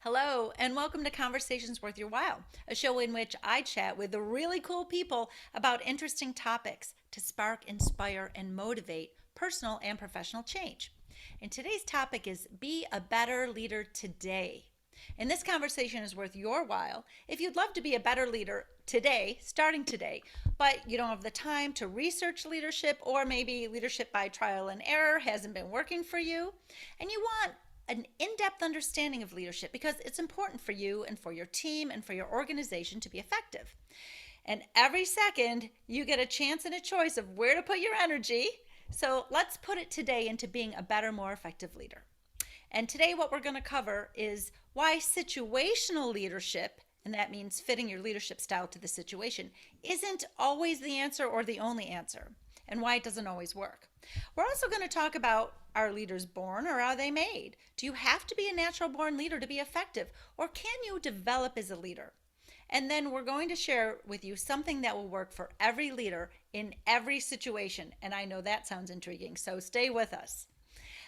Hello, and welcome to Conversations Worth Your While, a show in which I chat with the really cool people about interesting topics to spark, inspire, and motivate personal and professional change. And today's topic is Be a Better Leader Today. And this conversation is worth your while if you'd love to be a better leader today, starting today, but you don't have the time to research leadership, or maybe leadership by trial and error hasn't been working for you, and you want an in depth understanding of leadership because it's important for you and for your team and for your organization to be effective. And every second, you get a chance and a choice of where to put your energy. So let's put it today into being a better, more effective leader. And today, what we're going to cover is why situational leadership, and that means fitting your leadership style to the situation, isn't always the answer or the only answer, and why it doesn't always work. We're also going to talk about, are leaders born or are they made? Do you have to be a natural born leader to be effective, or can you develop as a leader? And then we're going to share with you something that will work for every leader in every situation. And I know that sounds intriguing, so stay with us.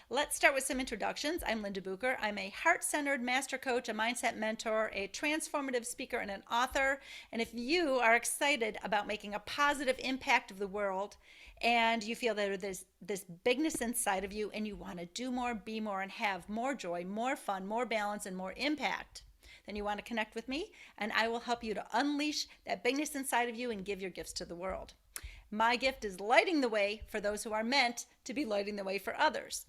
Let's start with some introductions. I'm Linda Bucher. I'm a heart centered master coach, a mindset mentor, a transformative speaker, and an author. And if you are excited about making a positive impact of the world, and you feel that there's this bigness inside of you, and you want to do more, be more, and have more joy, more fun, more balance, and more impact, then you want to connect with me, and I will help you to unleash that bigness inside of you and give your gifts to the world. My gift is lighting the way for those who are meant to be lighting the way for others.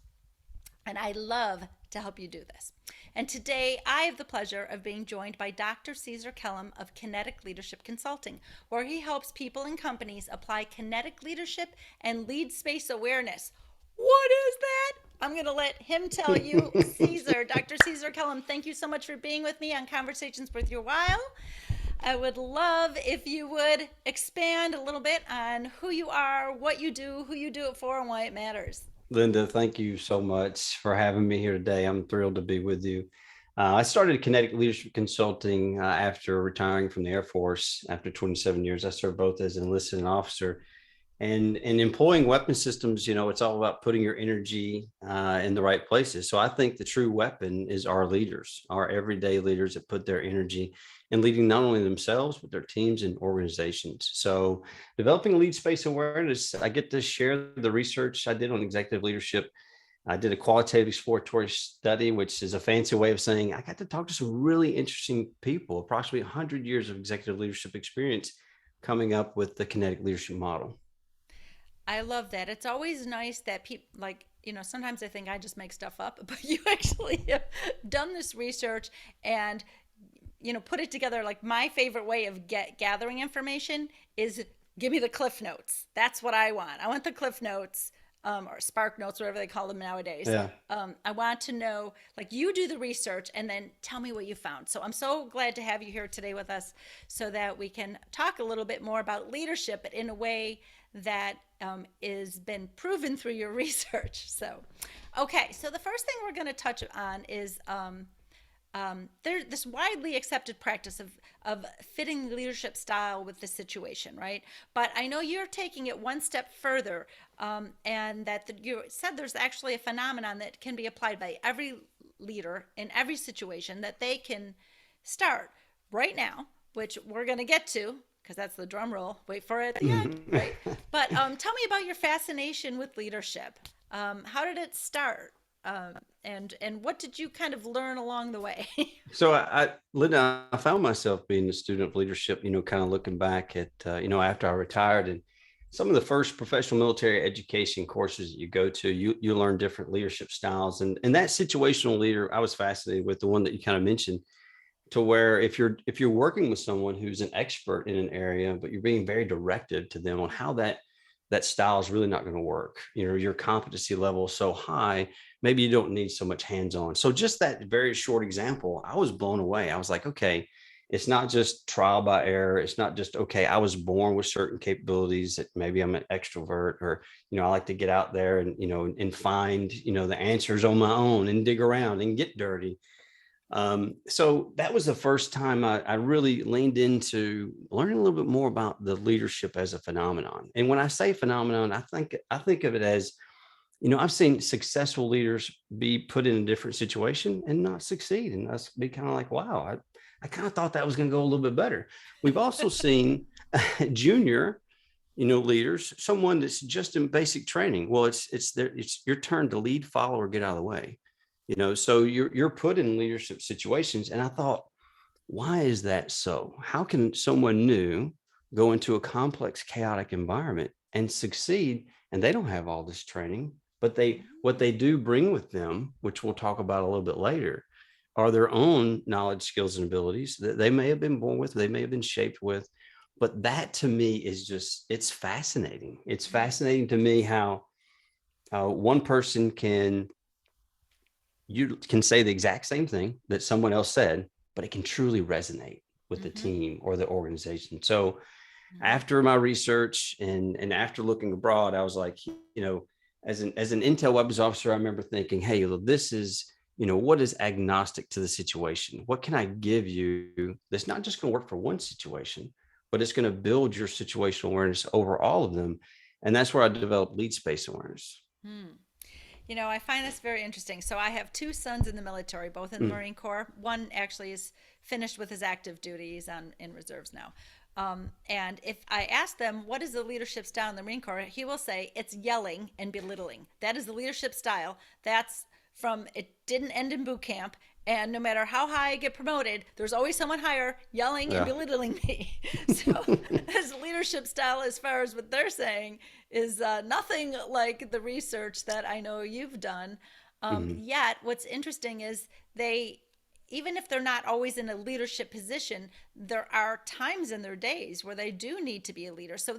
And I love to help you do this. And today I have the pleasure of being joined by Dr. Kellum of Kinetic Leadership Consulting, where he helps people and companies apply kinetic leadership and lead space awareness. What is that? I'm going to let him tell you. Dr. Kellum, thank you so much for being with me on Conversations Worth Your While. I would love if you would expand a little bit on who you are, what you do, who you do it for, and why it matters. Linda, thank you so much for having me here today. I'm thrilled to be with you. I started Kinetic Leadership Consulting after retiring from the Air Force after 27 years. I served both as an enlisted and officer. And in employing weapon systems, it's all about putting your energy in the right places. So I think the true weapon is our leaders, our everyday leaders that put their energy in leading not only themselves, but their teams and organizations. So developing lead space awareness, I get to share the research I did on executive leadership. I did a qualitative exploratory study, which is a fancy way of saying I got to talk to some really interesting people, approximately 100 years of executive leadership experience, coming up with the kinetic leadership model. I love that. It's always nice that people, like, sometimes I think I just make stuff up, but you actually have done this research and, put it together. Like, my favorite way of gathering information is give me the cliff notes. That's what I want. I want the cliff notes, or spark notes, whatever they call them nowadays. Yeah. I want to know, like, you do the research and then tell me what you found. So I'm so glad to have you here today with us so that we can talk a little bit more about leadership, but in a way that is been proven through your research. So, okay, so the first thing we're going to touch on is there's this widely accepted practice of fitting the leadership style with the situation, right? But I know you're taking it one step further, and that you said there's actually a phenomenon that can be applied by every leader in every situation that they can start right now, which we're going to get to because that's the drum roll. Wait for it at the end, right? But tell me about your fascination with leadership. How did it start? And what did you kind of learn along the way? Linda, I found myself being a student of leadership, kind of looking back at, after I retired, and some of the first professional military education courses that you go to, you learn different leadership styles. And that situational leader, I was fascinated with the one that you kind of mentioned, to where if you're working with someone who's an expert in an area, but you're being very directive to them on how that style is really not going to work. Your competency level is so high, maybe you don't need so much hands-on. So just that very short example, I was blown away. I was like, okay, it's not just trial by error. It's not just, okay, I was born with certain capabilities that maybe I'm an extrovert, or, I like to get out there and, and find, the answers on my own and dig around and get dirty. So that was the first time I really leaned into learning a little bit more about the leadership as a phenomenon. And when I say phenomenon, I think of it as I've seen successful leaders be put in a different situation and not succeed. And us be kind of like, wow, I kind of thought that was going to go a little bit better. We've also seen junior, leaders, someone that's just in basic training. Well, it's your turn to lead, follow, or get out of the way. So you're put in leadership situations. And I thought, why is that so? How can someone new go into a complex, chaotic environment and succeed? And they don't have all this training, but what they do bring with them, which we'll talk about a little bit later, are their own knowledge, skills, and abilities that they may have been born with, they may have been shaped with. But that to me is it's fascinating. It's fascinating to me how one person you can say the exact same thing that someone else said, but it can truly resonate with the Mm-hmm. team or the organization. So Mm-hmm. after my research and after looking abroad, I was like, as an Intel weapons officer, I remember thinking, hey, this is, what is agnostic to the situation? What can I give you that's not just going to work for one situation, but it's going to build your situational awareness over all of them? And that's where I developed lead space awareness. Hmm. I find this very interesting. So I have two sons in the military, both in the Mm, Marine Corps. One actually is finished with his active duty. He's in reserves now. And if I ask them, what is the leadership style in the Marine Corps, he will say, it's yelling and belittling. That is the leadership style. That's from, it didn't end in boot camp. And no matter how high I get promoted, there's always someone higher yelling and yeah. belittling me. So, his leadership style, as far as what they're saying, is nothing like the research that I know you've done. Mm, Yet, what's interesting is they, even if they're not always in a leadership position, there are times in their days where they do need to be a leader. So,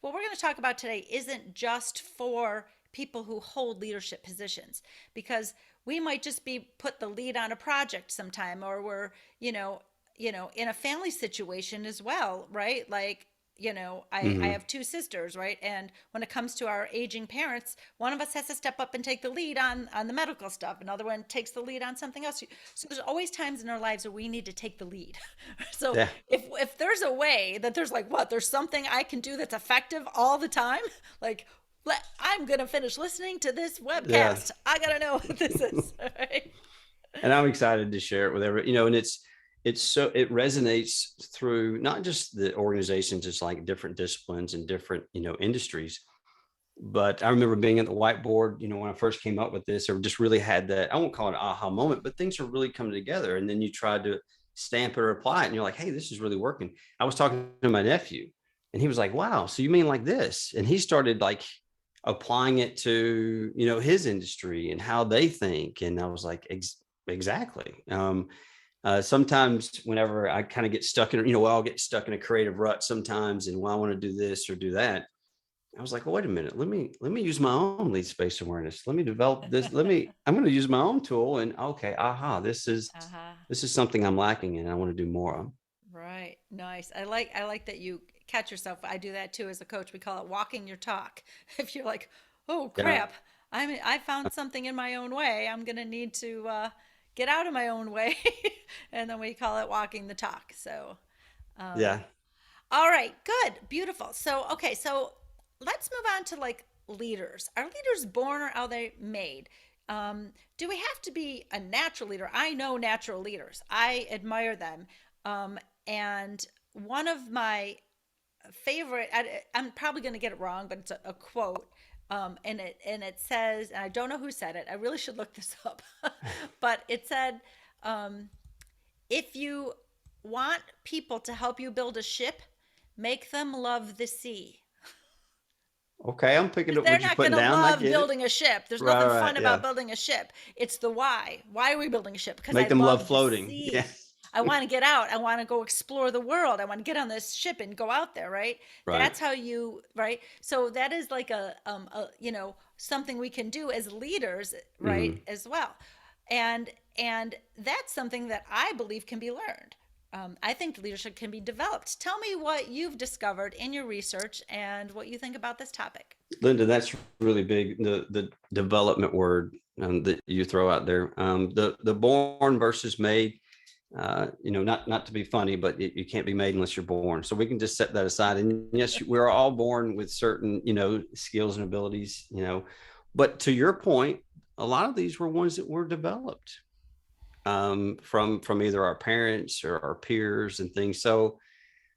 what we're going to talk about today isn't just for people who hold leadership positions, because we might just be put the lead on a project sometime, or we're, in a family situation as well, right? Like, I mm, have two sisters, right? And when it comes to our aging parents, one of us has to step up and take the lead on the medical stuff. Another one takes the lead on something else. So there's always times in our lives where we need to take the lead. So yeah. if there's a way that there's like, there's something I can do that's effective all the time, like, I'm gonna finish listening to this Yeah. webcast. I gotta know what this is. Right? And I'm excited to share it with everyone. And it resonates through not just the organizations, it's like different disciplines and different, industries. But I remember being at the whiteboard, when I first came up with this, or just really had that, I won't call it an aha moment, but things are really coming together. And then you tried to stamp it or apply it, and you're like, hey, this is really working. I was talking to my nephew, and he was like, wow, so you mean like this? And he started like applying it to, his industry and how they think. And I was like, exactly. Sometimes whenever I kind of get stuck in, I'll get stuck in a creative rut sometimes, and I want to do this or do that. I was like, well, wait a minute. Let me use my own lead space awareness. Let me develop this. I'm going to use my own tool. And okay, aha, Uh-huh. this is something I'm lacking in. I want to do more of. Right. Nice. I like that you catch yourself. I do that too as a coach. We call it walking your talk. If you're like, oh Yeah. crap, I found something in my own way. I'm gonna need to get out of my own way, and then we call it walking the talk. So, Yeah. all right, good, beautiful. So, okay, so let's move on to like leaders. Are leaders born or are they made? Do we have to be a natural leader? I know natural leaders. I admire them. Um, and one of my favorite, I'm probably going to get it wrong, but it's a quote. And it says, and I don't know who said it. I really should look this up, but it said, um, if you want people to help you build a ship, make them love the sea. Okay. I'm picking Because up they're what you're not going putting to down. I love get it. building a ship. There's Right. nothing Right. fun about Yeah. building a ship. It's the why. Why are we building a ship? Because I Make them love love the floating. Yeah. sea. I want to get out. I want to go explore the world. I want to get on this ship and go out there, right? Right. That's how you, right? So that is like something we can do as leaders, right, Hmm. as well. And and that's something that I believe can be learned. I think leadership can be developed. Tell me what you've discovered in your research and what you think about this topic. Linda, that's really big. The development word that you throw out there, the born versus made. Not to be funny, but you can't be made unless you're born. So we can just set that aside. And yes, we're all born with certain, skills and abilities. But to your point, a lot of these were ones that were developed from either our parents or our peers and things. So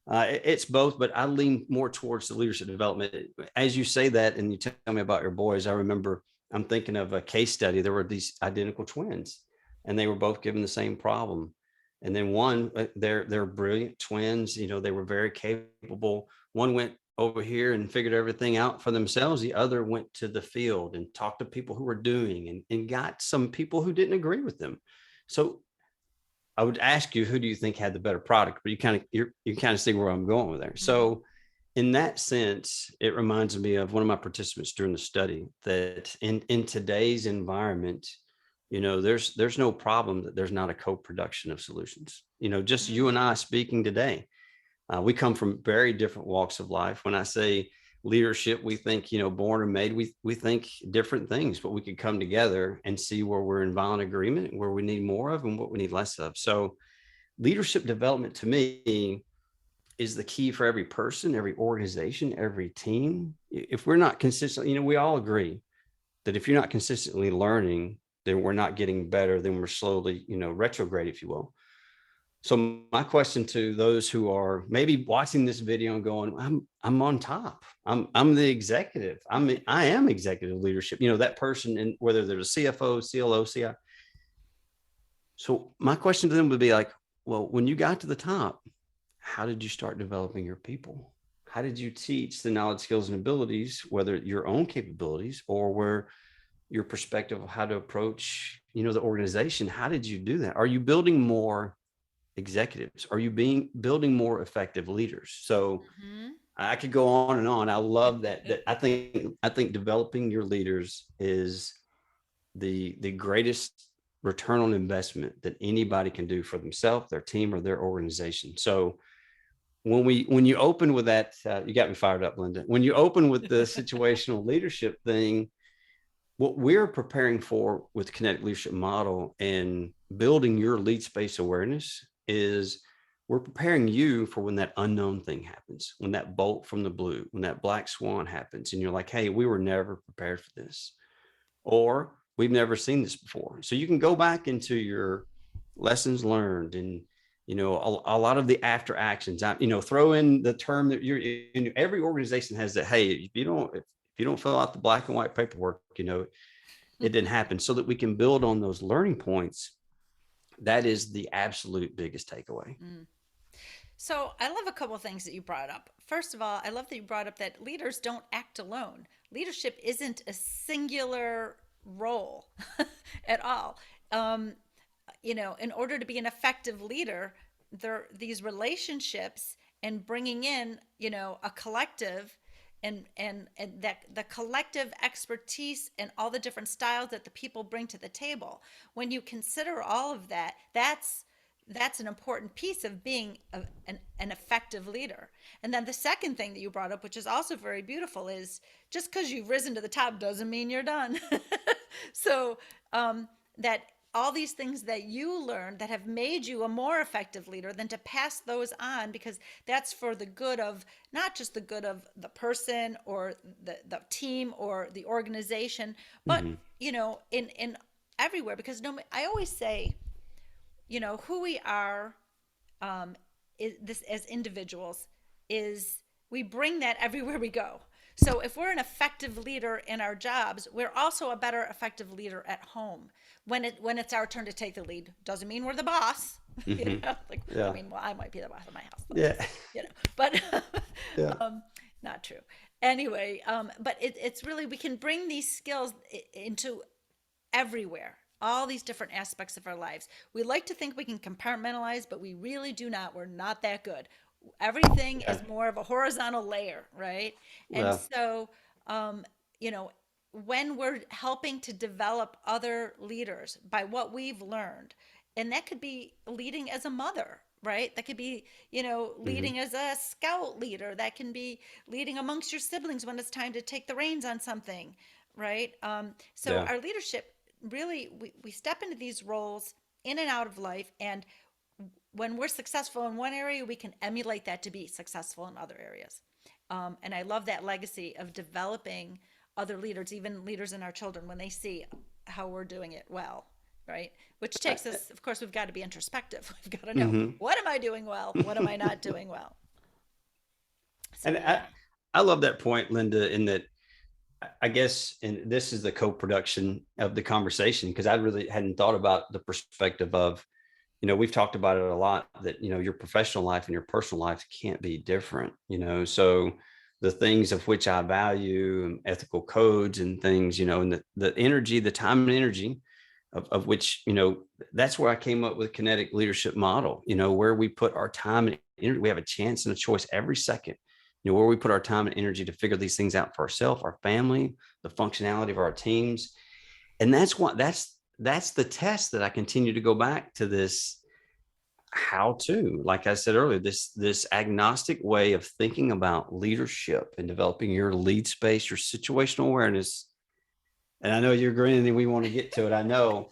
it's both, but I lean more towards the leadership development. As you say that, and you tell me about your boys, I remember I'm thinking of a case study. There were these identical twins, and they were both given the same problem. And then one, they're brilliant twins. You know, they were very capable. One went over here and figured everything out for themselves. The other went to the field and talked to people who were doing and got some people who didn't agree with them. So I would ask you, who do you think had the better product? But you kind of see where I'm going with there. Mm-hmm. So, in that sense, it reminds me of one of my participants during the study that in today's environment, you know, there's no problem that there's not a co-production of solutions. You know, just you and I speaking today, we come from very different walks of life. When I say leadership, we think, you know, born or made. We think different things, but we could come together and see where we're in violent agreement, where we need more of, and what we need less of. So, leadership development to me is the key for every person, every organization, every team. If we're not consistent, you know, we all agree that if you're not consistently learning, then we're not getting better. Then we're slowly, you know, retrograde, if you will. So my question to those who are maybe watching this video and going, I'm on top. I'm the executive. I am executive leadership. You know, that person, and whether they're a CFO, CLO, CI. So my question to them would be like, well, when you got to the top, how did you start developing your people? How did you teach the knowledge, skills, and abilities, whether your own capabilities or where your perspective of how to approach, you know, the organization? How did you do that? Are you building more executives? Are you being building more effective leaders? So Mm-hmm. I could go on and on. I love that. I think developing your leaders is the greatest return on investment that anybody can do for themselves, their team, or their organization. So when you open with that, you got me fired up, Linda. When you open with the situational leadership thing, what we're preparing for with kinetic leadership model and building your lead space awareness is we're preparing you for when that unknown thing happens, when that bolt from the blue, when that black swan happens, and you're like, hey, we were never prepared for this, or we've never seen this before. So you can go back into your lessons learned and, you know, a lot of the after actions. You know, throw in the term that you're in. Every organization has that. Hey, if you don't fill out the black and white paperwork, you know, it didn't happen. So that we can build on those learning points. That is the absolute biggest takeaway. Mm. So I love a couple of things that you brought up. First of all, I love that you brought up that leaders don't act alone. Leadership isn't a singular role at all. Um, you know, in order to be an effective leader, there these relationships and bringing in, you know, a collective and that the collective expertise and all the different styles that the people bring to the table. When you consider all of that, that's an important piece of being an effective leader. And then the second thing that you brought up, which is also very beautiful, is just because you've risen to the top doesn't mean you're done. So that all these things that you learned that have made you a more effective leader, then to pass those on, because that's for the good of not just the good of the person or the team or the organization, but Mm-hmm. you know, in everywhere. Because no, I always say, you know, who we are, is this as individuals, is we bring that everywhere we go. So if we're an effective leader in our jobs, we're also a better effective leader at home. When it's our turn to take the lead, doesn't mean we're the boss. You Mm-hmm. know, like, I Yeah. mean, well, I might be the boss of my house, but Yeah. you know, but Yeah. not true. Anyway, but it's really, we can bring these skills into everywhere, all these different aspects of our lives. We like to think we can compartmentalize, but we really do not. We're not that good. Everything Yeah. is more of a horizontal layer, right? And Well. so, um, you know, when we're helping to develop other leaders by what we've learned, and that could be leading as a mother, right? That could be, you know, Mm-hmm. leading as a scout leader. That can be leading amongst your siblings when it's time to take the reins on something, right? So Yeah. our leadership really, we step into these roles in and out of life, and when we're successful in one area, we can emulate that to be successful in other areas. And I love that legacy of developing other leaders, even leaders in our children, when they see how we're doing it well, right? Which I, takes us, of course, we've got to be introspective. We've got to know, mhm. what am I doing well? What am I not doing well? So, And yeah. I love that point, Linda, in that I guess, and this is the co-production of the conversation, because I really hadn't thought about the perspective of, we've talked about it a lot, that, your professional life and your personal life can't be different, so the things of which I value and ethical codes and things, and the energy, the time and energy of which, that's where I came up with kinetic leadership model, where we put our time and energy. We have a chance and a choice every second, where we put our time and energy to figure these things out for ourselves, our family, the functionality of our teams. And that's the test that I continue to go back to, this how to, like I said earlier, this agnostic way of thinking about leadership and developing your lead space, your situational awareness. And I know you're grinning and we want to get to it, I know,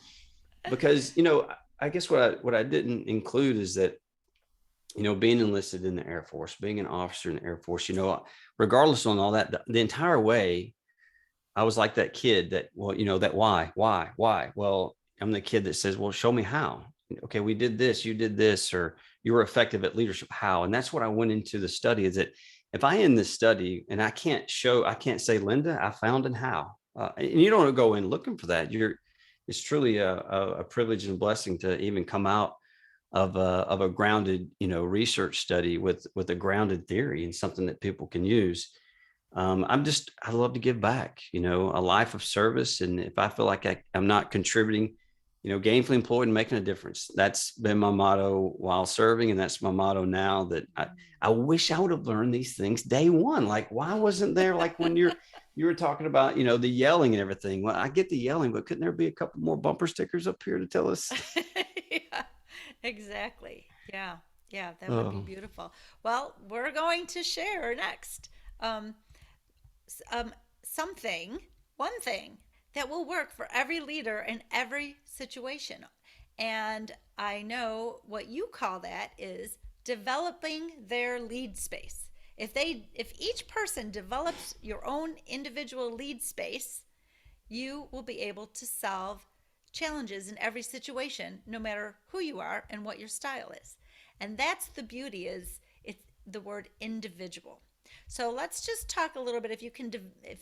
because I guess what I didn't include is that, being enlisted in the Air Force, being an officer in the Air Force, regardless on all that, the entire way, I was like that kid that, well, that why? Well, I'm the kid that says, well, show me how. Okay, we did this, you did this, or you were effective at leadership. How? And that's what I went into the study, is that if I end this study and I can't say, Linda, I found an how. And you don't go in looking for that. It's truly a privilege and blessing to even come out of a grounded, research study with a grounded theory and something that people can use. I love to give back, a life of service. And if I feel like I'm not contributing, gainfully employed and making a difference, that's been my motto while serving. And that's my motto now, that I wish I would have learned these things day one. Like, why wasn't there, like when you were talking about, the yelling and everything. Well, I get the yelling, but couldn't there be a couple more bumper stickers up here to tell us? Yeah, exactly. Yeah, yeah, that would be Oh, beautiful. Well, we're going to share next um, something, one thing that will work for every leader in every situation. And I know what you call that is developing their lead space. If each person develops your own individual lead space, you will be able to solve challenges in every situation, no matter who you are and what your style is. And that's the beauty, is it's the word individual. So let's just talk a little bit, if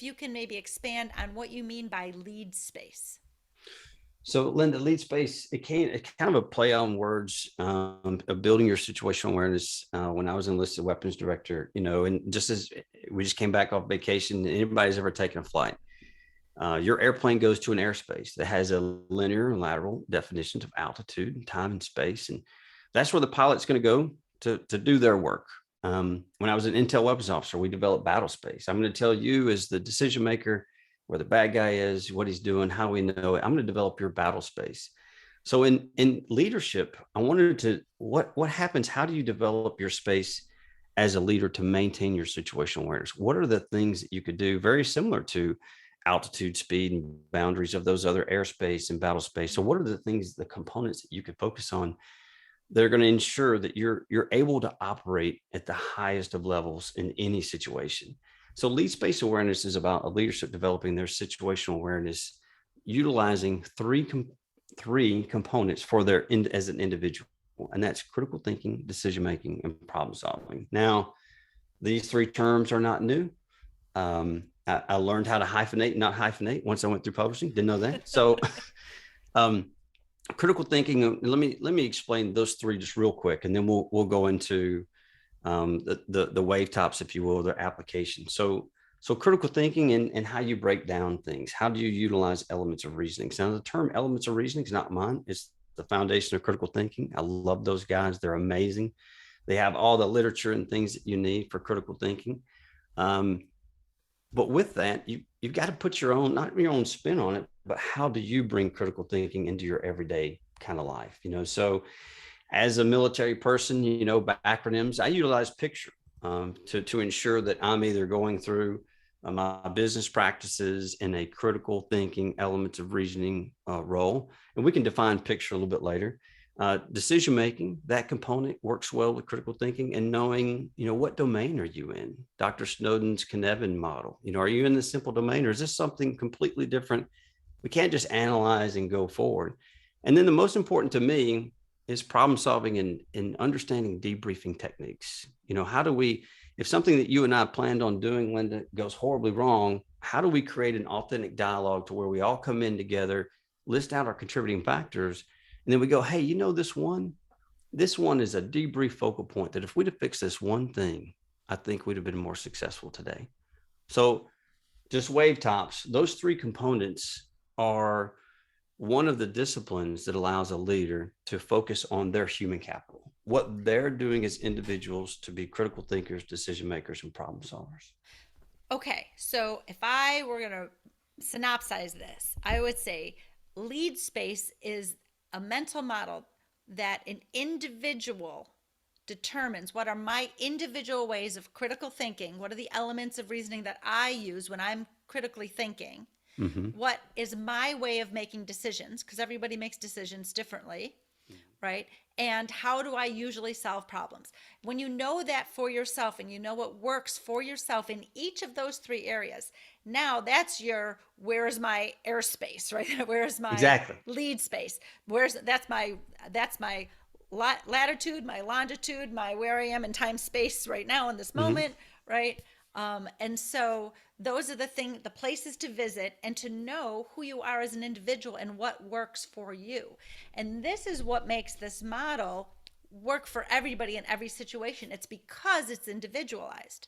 you can maybe expand on what you mean by lead space. so Linda, lead space, it's kind of a play on words, of building your situational awareness. When I was enlisted weapons director, and just as we just came back off vacation, anybody's ever taken a flight, your airplane goes to an airspace that has a linear and lateral definitions of altitude and time and space. And that's where the pilot's going to go to do their work. When I was an intel weapons officer, we developed battle space. I'm going to tell you, as the decision maker, where the bad guy is, what he's doing, how we know it. I'm going to develop your battle space. So in leadership, I wanted to, what happens? How do you develop your space as a leader to maintain your situational awareness? What are the things that you could do, very similar to altitude, speed, and boundaries of those other airspace and battle space? So what are the things, the components that you could focus on that are going to ensure that you're able to operate at the highest of levels in any situation? So lead space awareness is about a leadership developing their situational awareness, utilizing three components for as an individual, and that's critical thinking, decision making, and problem solving. Now, these three terms are not new. I learned how to hyphenate, not hyphenate, once I went through publishing. Didn't know that. So, um, critical thinking. Let me explain those three just real quick, and then we'll go into the wave tops, if you will, their application. So critical thinking and how you break down things. How do you utilize elements of reasoning? So now, the term elements of reasoning is not mine. It's the foundation of critical thinking. I love those guys. They're amazing. They have all the literature and things that you need for critical thinking. Um, but with that, you've got to put your own, not your own spin on it, but how do you bring critical thinking into your everyday kind of life? So as a military person, by acronyms, I utilize picture, to ensure that I'm either going through my business practices in a critical thinking, elements of reasoning role. And we can define picture a little bit later. Decision making, that component works well with critical thinking, and knowing, what domain are you in? Dr. Snowden's Cynefin model. Are you in the simple domain, or is this something completely different? We can't just analyze and go forward. And then the most important to me is problem solving and understanding debriefing techniques. How do we, if something that you and I planned on doing, Linda, goes horribly wrong, how do we create an authentic dialogue to where we all come in together, list out our contributing factors, and then we go, hey, this one is a debrief focal point that if we'd have fixed this one thing, I think we'd have been more successful today. So just wave tops, those three components are one of the disciplines that allows a leader to focus on their human capital, what they're doing as individuals to be critical thinkers, decision makers, and problem solvers. Okay, so if I were going to synopsize this, I would say lead space is a mental model that an individual determines what are my individual ways of critical thinking, what are the elements of reasoning that I use when I'm critically thinking, Mm-hmm. what is my way of making decisions, because everybody makes decisions differently, right? And how do I usually solve problems? When you know that for yourself and you know what works for yourself in each of those three areas, now that's your where is my airspace, right? Where is my Exactly. lead space? Where's that's my latitude, my longitude, my where I am in time space right now in this Mm-hmm. moment, right? And so those are the places to visit and to know who you are as an individual and what works for you. And this is what makes this model work for everybody in every situation. It's because it's individualized.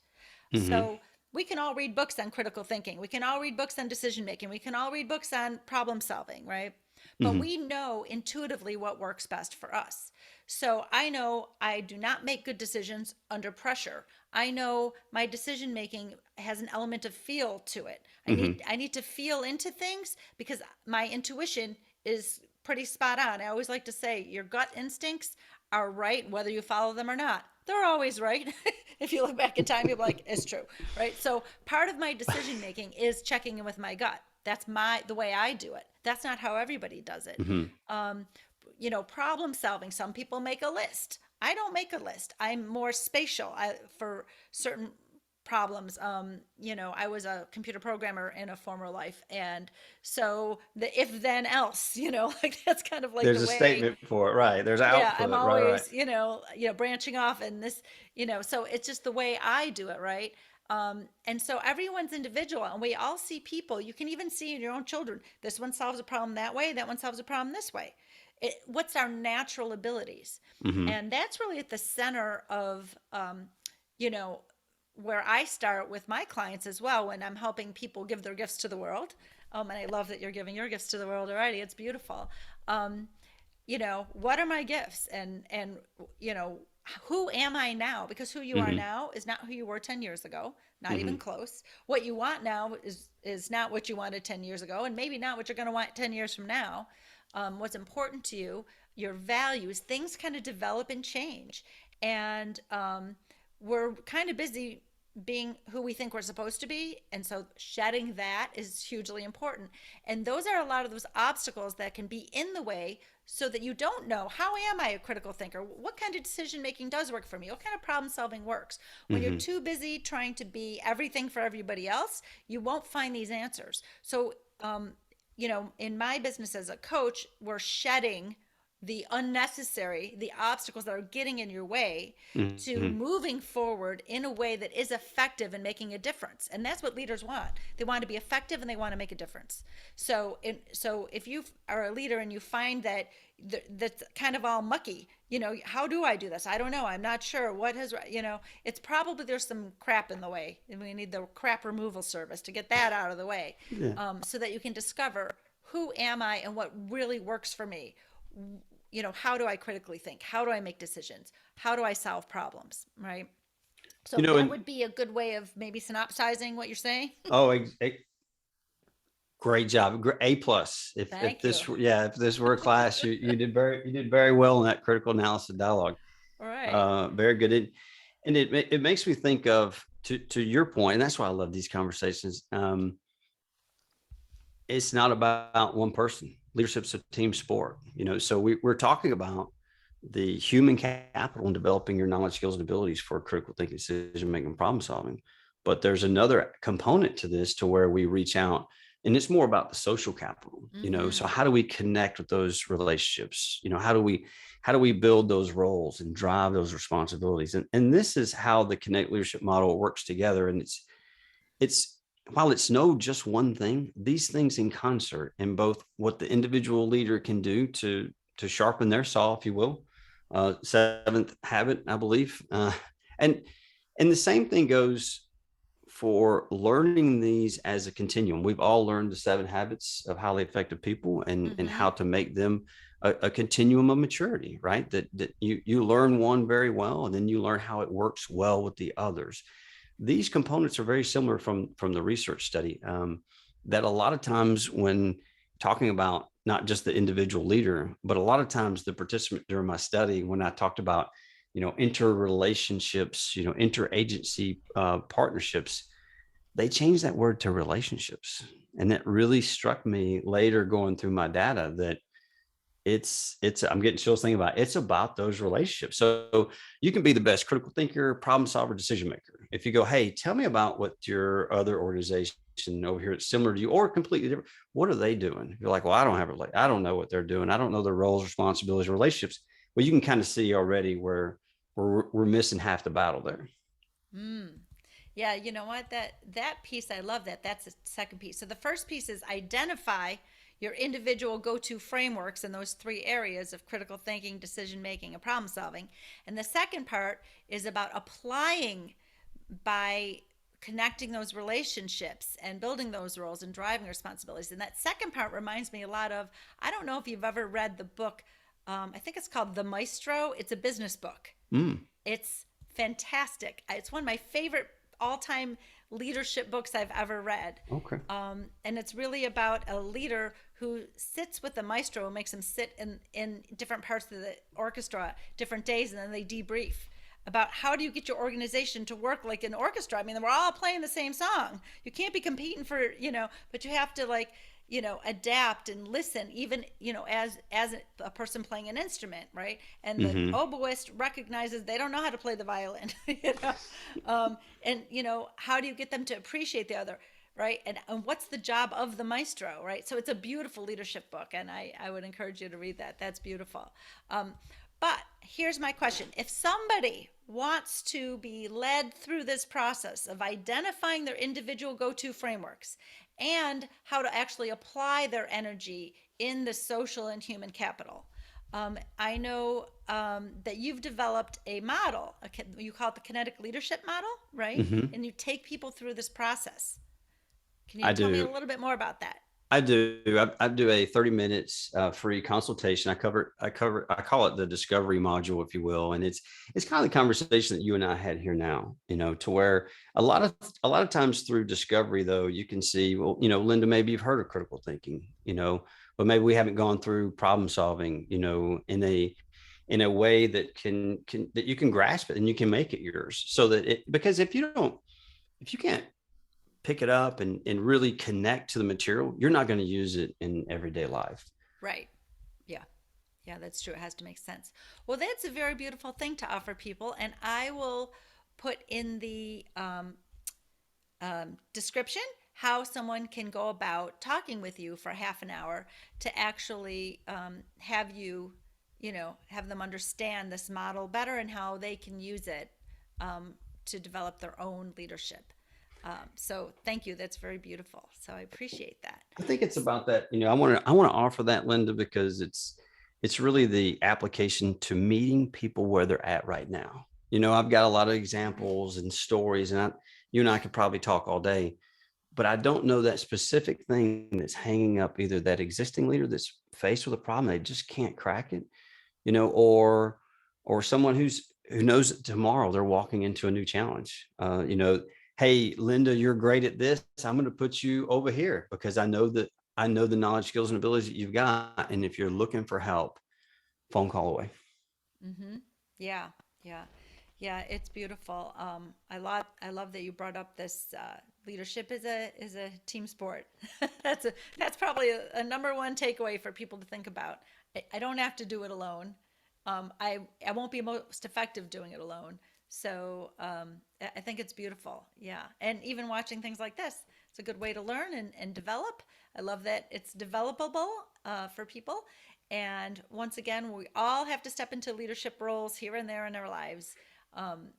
Mm-hmm. So we can all read books on critical thinking. We can all read books on decision making. We can all read books on problem solving, right? But Mm-hmm. we know intuitively what works best for us. So I know I do not make good decisions under pressure. I know my decision making has an element of feel to it. I Mm-hmm. need I need to feel into things because my intuition is pretty spot on. I always like to say your gut instincts are right whether you follow them or not. They're always right. If you look back in time, you'll be like, it's true, right? So part of my decision making is checking in with my gut. That's the way I do it. That's not how everybody does it. Mm-hmm. Um, problem solving. Some people make a list. I don't make a list. I'm more spatial for certain problems. I was a computer programmer in a former life, and so the if then else, like that's kind of like the There's a way. statement for it, right? There's Yeah, I'm output, right? Right. always, branching off and this, so it's just the way I do it, right? And so everyone's individual and we all see people. You can even see in your own children. This one solves a problem that way, that one solves a problem this way. What's our natural abilities? Mm-hmm. And that's really at the center of, you know, where I start with my clients as well when I'm helping people give their gifts to the world. And I love that you're giving your gifts to the world already. It's beautiful. Um, what are my gifts, and you know who am I now, because who you are Mm-hmm. now is not who you were 10 years ago, not even Mm-hmm. close. What you want now is not what you wanted 10 years ago, and maybe not what you're going to want 10 years from now. What's important to you, your values, things kind of develop and change, and we're kind of busy being who we think we're supposed to be, and so shedding that is hugely important. And those are a lot of those obstacles that can be in the way, so that you don't know, how am I a critical thinker, what kind of decision making does work for me, what kind of problem solving works. When you're Mm-hmm. too busy trying to be everything for everybody else, you won't find these answers. So in my business as a coach, we're shedding the obstacles that are getting in your way, to Mm-hmm. moving forward in a way that is effective and making a difference. And that's what leaders want. They want to be effective and they want to make a difference. So if you are a leader and you find that that's kind of all mucky, how do I do this? I don't know. I'm not sure what has, it's probably there's some crap in the way, and we need the crap removal service to get that out of the way, Yeah. so that you can discover, who am I and what really works for me. How do I critically think? How do I make decisions? How do I solve problems? Right. So that And would be a good way of maybe synopsizing what you're saying. oh, great job, A plus. If Thank you. this yeah, if this were a class, you did very well in that critical analysis dialogue. All right. Very good. And it makes me think of, to your point, and that's why I love these conversations. It's not about one person. Leadership's a team sport, so we're talking about the human capital in developing your knowledge, skills, and abilities for critical thinking, decision making, problem solving. But there's another component to this to where we reach out, and it's more about the social capital. So Mm-hmm. how do we connect with those relationships? How do we build those roles and drive those responsibilities? And this is how the Connect leadership model works together. And it's while it's no just one thing, these things in concert, in both what the individual leader can do to sharpen their saw, if you will. Seventh habit, I believe. And and the same thing goes for learning these as a continuum. We've all learned the 7 habits of highly effective people, and Mm-hmm. how to make them a continuum of maturity, right? That you learn one very well, and then you learn how it works well with the others. These components are very similar from the research study, that a lot of times when talking about not just the individual leader, but a lot of times the participant during my study, when I talked about interrelationships, interagency partnerships, they changed that word to relationships. And that really struck me later going through my data, that it's I'm getting chills thinking about it. It's about those relationships. So you can be the best critical thinker, problem solver, decision maker. If you go, hey, tell me about what your other organization over here that's similar to you or completely different, what are they doing? You're like, well, I don't know what they're doing. I don't know their roles, responsibilities, relationships. Well, you can kind of see already where we're missing half the battle there. Mm. Yeah, you know what? That piece, I love that. That's the second piece. So the first piece is identify your individual go-to frameworks in those 3 areas of critical thinking, decision making, and problem solving. And the second part is about applying by connecting those relationships and building those roles and driving responsibilities. And that second part reminds me a lot of, I don't know if you've ever read the book, I think it's called The Maestro. It's a business book. Mm, It's fantastic. It's one of my favorite all time leadership books I've ever read. okay. And it's really about a leader who sits with the maestro and makes him sit in different parts of the orchestra different days, and then they debrief about how do you get your organization to work like an orchestra. I mean, we're all playing the same song. You can't be competing for, but you have to like, adapt and listen, even, as a person playing an instrument, right? And the Mm-hmm. oboist recognizes they don't know how to play the violin, and how do you get them to appreciate the other, right? And what's the job of the maestro, right? So it's a beautiful leadership book, and I would encourage you to read that. That's beautiful. But here's my question. If somebody wants to be led through this process of identifying their individual go to frameworks and how to actually apply their energy in the social and human capital, I know that you've developed a model. You call it the kinetic leadership model, right? Mm-hmm. And you take people through this process. Can you I tell me a do. little bit more about that? I do. I do a 30 minutes free consultation. I call it the discovery module, if you will. And it's kind of the conversation that you and I had here now, to where a lot of times through discovery, though, you can see, well, Linda, maybe you've heard of critical thinking, but maybe we haven't gone through problem solving, in a way that can that you can grasp it and you can make it yours. So that because if you can't pick it up and really connect to the material, you're not going to use it in everyday life. Right. Yeah. Yeah, that's true. It has to make sense. Well, that's a very beautiful thing to offer people. And I will put in the description how someone can go about talking with you for half an hour to actually have you, have them understand this model better and how they can use it to develop their own leadership. So thank you. That's very beautiful. So I appreciate that. I think it's about that. I want to offer that, Linda, because it's really the application to meeting people where they're at right now. I've got a lot of examples and stories, and you and I could probably talk all day, but I don't know that specific thing that's hanging up either that existing leader that's faced with a problem, they just can't crack it, or someone who knows that tomorrow they're walking into a new challenge. Hey, Linda, you're great at this. I'm going to put you over here because I know the knowledge, skills, and abilities that you've got. And if you're looking for help, phone call away. Mm-hmm. Yeah, yeah, yeah. It's beautiful. I love that you brought up this. Leadership is a team sport. That's probably a number one takeaway for people to think about. I don't have to do it alone. I won't be most effective doing it alone. So I think it's beautiful. Yeah. And even watching things like this, it's a good way to learn and develop. I love that it's developable for people. And once again, we all have to step into leadership roles here and there in our lives. Um,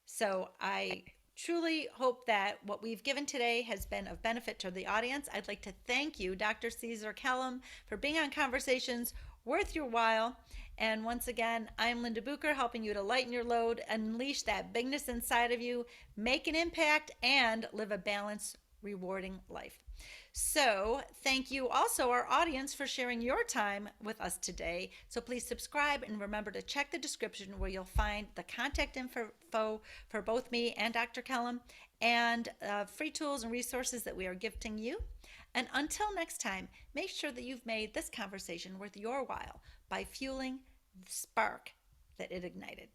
so I truly hope that what we've given today has been of benefit to the audience. I'd like to thank you, Dr. Caesar Kellum, for being on Conversations Worth Your While. And once again, I'm Linda Bucher, helping you to lighten your load, unleash that bigness inside of you, make an impact, and live a balanced, rewarding life. So, thank you also, our audience, for sharing your time with us today. So, please subscribe and remember to check the description where you'll find the contact info for both me and Dr. Kellum and free tools and resources that we are gifting you. And until next time, make sure that you've made this conversation worth your while by fueling the spark that it ignited.